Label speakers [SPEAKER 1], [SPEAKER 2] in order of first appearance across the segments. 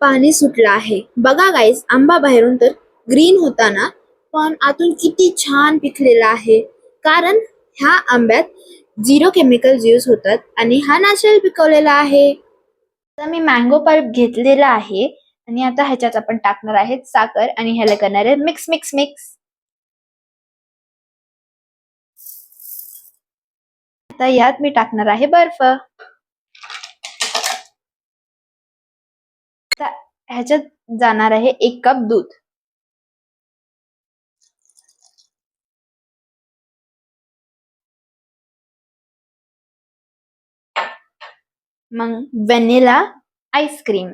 [SPEAKER 1] पाणी सुटलं आहे. बघा गाईज, आंबा बाहेरून तर ग्रीन होता ना, पण आतून किती छान पिकलेला आहे. कारण ह्या आंब्यात 0 केमिकल्स यूज होतात आणि हा नॅचरल पिकवलेला आहे. आता मी मँगो पल्प घेतलेला आहे आणि आता ह्याच्यात आपण टाकणार आहे साखर आणि ह्याला करणार आहे मिक्स मिक्स मिक्स. आता यात मी टाकणार आहे बर्फ. आता ह्याच्यात जाणार आहे 1 कप दूध. मग व्हॅनिला आईस्क्रीम.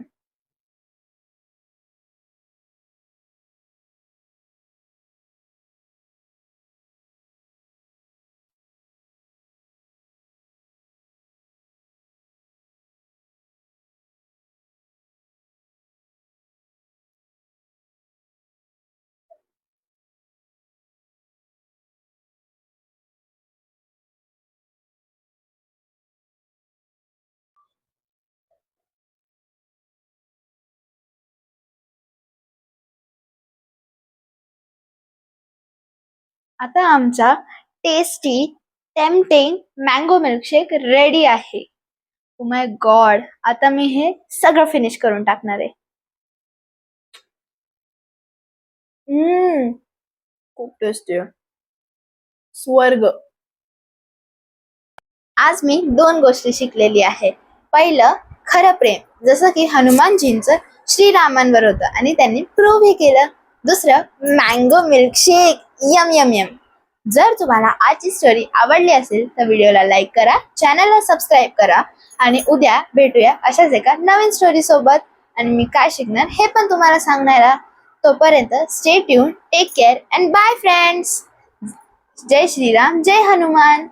[SPEAKER 1] आता आमचा tasty tempting mango milkshake ready आहे. ओ माय गॉड, आता मी हे सगळं फिनिश करून टाकणार आहे. खूप टेस्टी आहे. स्वर्ग. आज मी 2 गोष्टी शिकलेली आहे. पहिलं, खरं प्रेम जसं की हनुमानजींचं श्रीरामांवर होतं आणि त्यांनी प्रूव्ह हे केलं. दुसरं, mango milkshake yum yum yum. जर तुम्हाला आजची स्टोरी आवडली असेल तर व्हिडिओला लाईक करा, चॅनलला सबस्क्राईब करा आणि उद्या भेटूया अशाच एका नवीन स्टोरी सोबत. आणि मी काय शिकणार हे पण तुम्हाला सांगणार आहे. तोपर्यंत stay tune, take care and bye friends. जय श्रीराम, जय हनुमान.